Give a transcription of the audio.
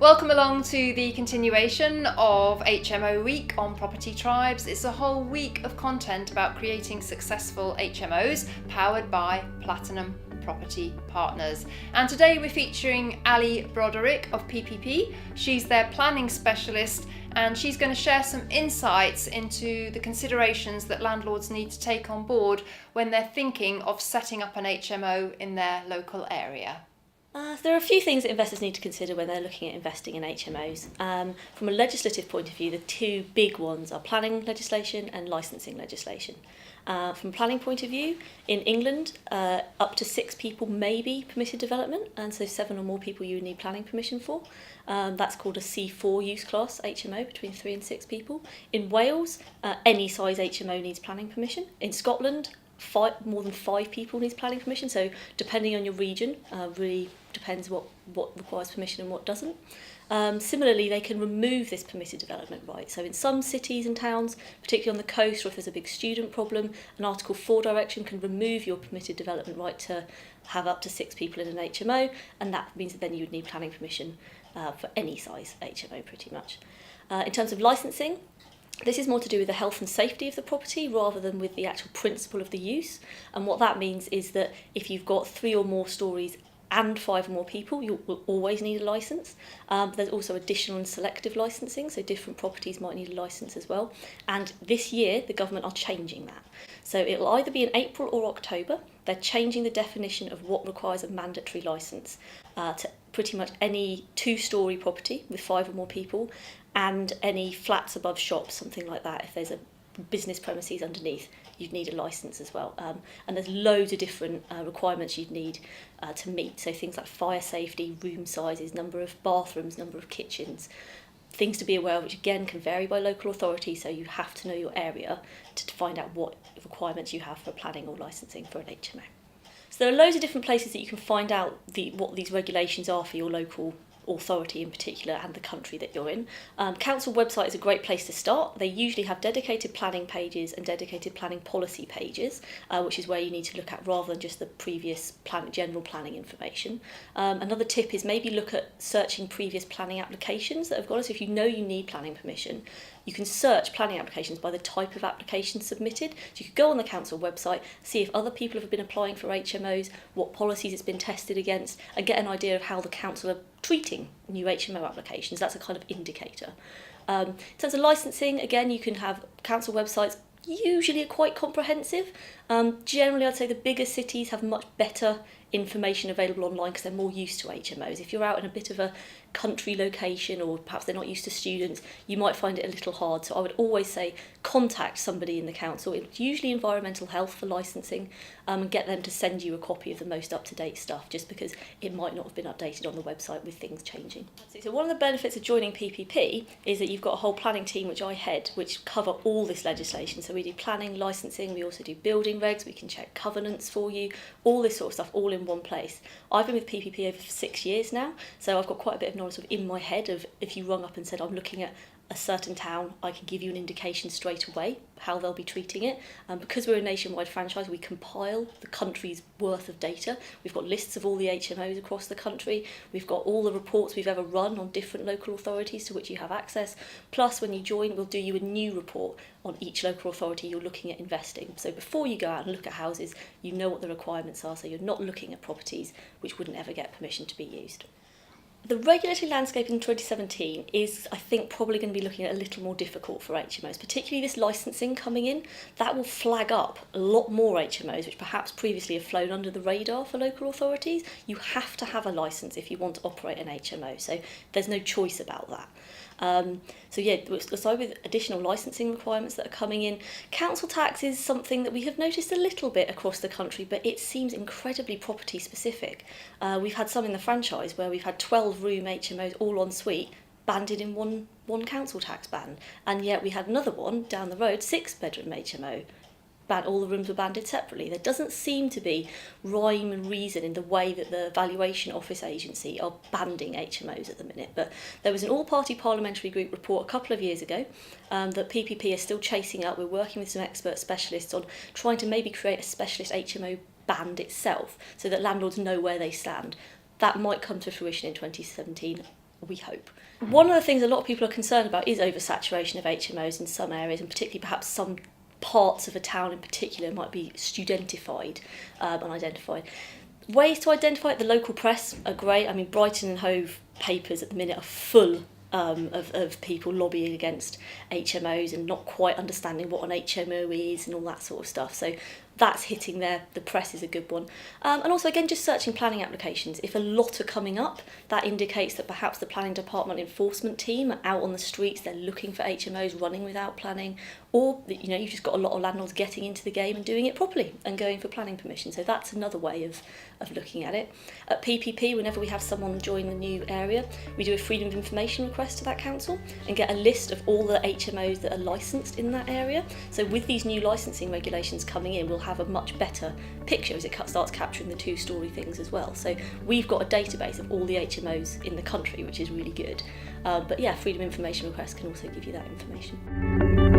Welcome along to the continuation of HMO Week on Property Tribes. It's a whole week of content about creating successful HMOs powered by Platinum Property Partners. And today we're featuring Ali Broderick of PPP. She's their planning specialist and she's going to share some insights into the considerations that landlords need to take on board when they're thinking of setting up an HMO in their local area. There are a few things that investors need to consider when they're looking at investing in HMOs. From a legislative point of view, the two big ones are planning legislation and licensing legislation. From a planning point of view, in England, up to 6 people may be permitted development, and so 7 or more people you would need planning permission for. That's called a C4 use class HMO, between 3 and 6 people. In Wales, any size HMO needs planning permission. In Scotland, more than 5 people needs planning permission, so depending on your region, really depends what requires permission and what doesn't. Similarly, they can remove this permitted development right. So in some cities and towns, particularly on the coast, or if there's a big student problem, an Article 4 direction can remove your permitted development right to have up to 6 people in an HMO, and that means that then you would need planning permission for any size HMO pretty much. In terms of licensing, this is more to do with the health and safety of the property rather than with the actual principle of the use. And what that means is that if you've got 3 or more stories and 5 or more people, you will always need a licence. There's also additional and selective licensing, so different properties might need a licence as well. And this year, the government are changing that. So it'll either be in April or October. They're changing the definition of what requires a mandatory licence to pretty much any 2-storey property with 5 or more people, and any flats above shops, something like that. If there's a business premises underneath, you'd need a licence as well. And there's loads of different requirements you'd need to meet. So things like fire safety, room sizes, number of bathrooms, number of kitchens, things to be aware of, which again can vary by local authority. So you have to know your area to find out what requirements you have for planning or licensing for an HMO. So there are loads of different places that you can find out what these regulations are for your local authority in particular and the country that you're in. Council website is a great place to start. They usually have dedicated planning pages and dedicated planning policy pages, which is where you need to look at rather than just the previous general planning information. Another tip is maybe look at searching previous planning applications that have got us. If you know you need planning permission, you can search planning applications by the type of application submitted. So you could go on the council website, see if other people have been applying for HMOs, what policies it's been tested against, and get an idea of how the council are treating new HMO applications. That's a kind of indicator. In terms of licensing, again, you can have council websites usually are quite comprehensive. Generally, I'd say the bigger cities have much better information available online because they're more used to HMOs. If you're out in a bit of a country location or perhaps they're not used to students, you might find it a little hard. So I would always say contact somebody in the council. It's usually environmental health for licensing, and get them to send you a copy of the most up-to-date stuff, just because it might not have been updated on the website with things changing. So one of the benefits of joining PPP is that you've got a whole planning team, which I head, which cover all this legislation. So we do planning, licensing, we also do building regs, we can check covenants for you, all this sort of stuff, all in one place. I've been with PPP over 6 years now, so I've got quite a bit of knowledge of in my head of if you rung up and said, I'm looking at a certain town, I can give you an indication straight away how they'll be treating it. Because we're a nationwide franchise, we compile the country's worth of data. We've got lists of all the HMOs across the country. We've got all the reports we've ever run on different local authorities to which you have access. Plus, when you join, we'll do you a new report on each local authority you're looking at investing. So before you go out and look at houses, you know what the requirements are, so you're not looking at properties which wouldn't ever get permission to be used. The regulatory landscape in 2017 is, I think, probably going to be looking at a little more difficult for HMOs, particularly this licensing coming in. That will flag up a lot more HMOs, which perhaps previously have flown under the radar for local authorities. You have to have a licence if you want to operate an HMO, so there's no choice about that. So with additional licensing requirements that are coming in, council tax is something that we have noticed a little bit across the country, but it seems incredibly property specific. We've had some in the franchise where we've had 12-room HMOs all en suite banded in one council tax band, and yet we had another one down the road, 6-bedroom HMO. All the rooms were banded separately. There doesn't seem to be rhyme and reason in the way that the Valuation Office Agency are banding HMOs at the minute. But there was an all-party parliamentary group report a couple of years ago that PPP is still chasing up. We're working with some expert specialists on trying to maybe create a specialist HMO band itself so that landlords know where they stand. That might come to fruition in 2017. we hope. One of the things a lot of people are concerned about is oversaturation of HMOs in some areas, and particularly perhaps some parts of a town in particular might be studentified, unidentified. Ways to identify it, the local press are great. I mean, Brighton and Hove papers at the minute are full of people lobbying against HMOs and not quite understanding what an HMO is and all that sort of stuff. So that's hitting there. The press is a good one. And also, again, just searching planning applications. If a lot are coming up, that indicates that perhaps the planning department enforcement team are out on the streets, they're looking for HMOs running without planning, or you've just got a lot of landlords getting into the game and doing it properly and going for planning permission. So that's another way of looking at it. At PPP, whenever we have someone join the new area, we do a freedom of information request to that council and get a list of all the HMOs that are licensed in that area. So with these new licensing regulations coming in, we'll have a much better picture as it starts capturing the two-storey things as well. So we've got a database of all the HMOs in the country, which is really good. But yeah, freedom of information request can also give you that information.